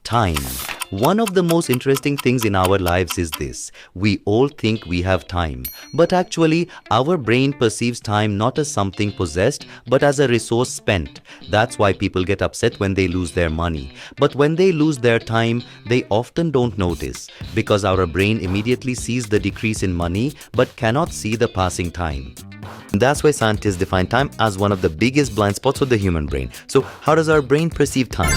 Time. One of the most interesting things in our lives is this. We all think we have time, but actually our brain perceives time not as something possessed, but as a resource spent. That's why people get upset when they lose their money. But when they lose their time, they often don't notice, because our brain immediately sees the decrease in money but cannot see the passing time. That's why scientists define time as one of the biggest blind spots of the human brain. So how does our brain perceive time?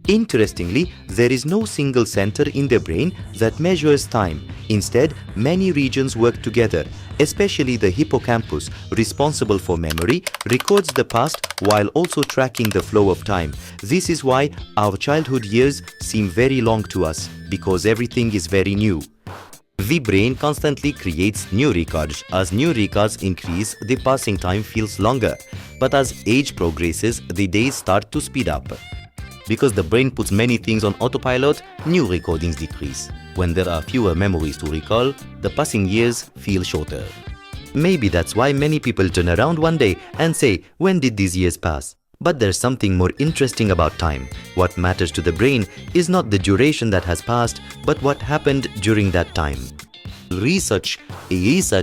Interestingly, there is no single center in the brain that measures time. Instead, many regions work together, especially the hippocampus, responsible for memory, records the past while also tracking the flow of time. This is why our childhood years seem very long to us, because everything is very new. The brain constantly creates new records. As new records increase, the passing time feels longer. But as age progresses, the days start to speed up. Because the brain puts many things on autopilot, new recordings decrease. When there are fewer memories to recall, the passing years feel shorter. Maybe that's why many people turn around one day and say, when did these years pass? But there's something more interesting about time. What matters to the brain is not the duration that has passed, but what happened during that time. Research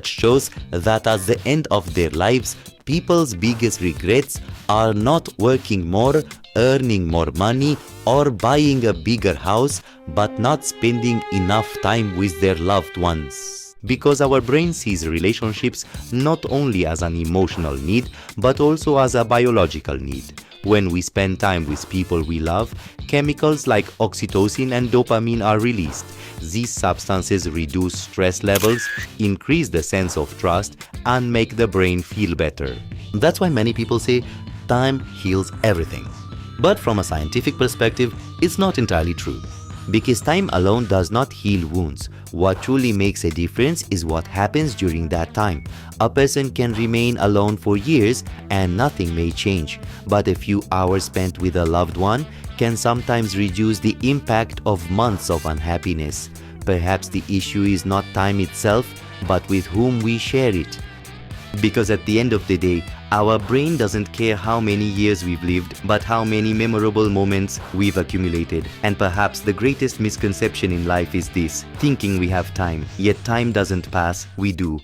shows that at the end of their lives, people's biggest regrets are not working more, earning more money, or buying a bigger house, but not spending enough time with their loved ones. Because our brain sees relationships not only as an emotional need, but also as a biological need. When we spend time with people we love, chemicals like oxytocin and dopamine are released. These substances reduce stress levels, increase the sense of trust, and make the brain feel better. That's why many people say time heals everything. But from a scientific perspective, it's not entirely true. Because time alone does not heal wounds. What truly makes a difference is what happens during that time. A person can remain alone for years and nothing may change, but a few hours spent with a loved one can sometimes reduce the impact of months of unhappiness. Perhaps the issue is not time itself, but with whom we share it. Because at the end of the day, our brain doesn't care how many years we've lived, but how many memorable moments we've accumulated. And perhaps the greatest misconception in life is this, thinking we have time, yet time doesn't pass, we do.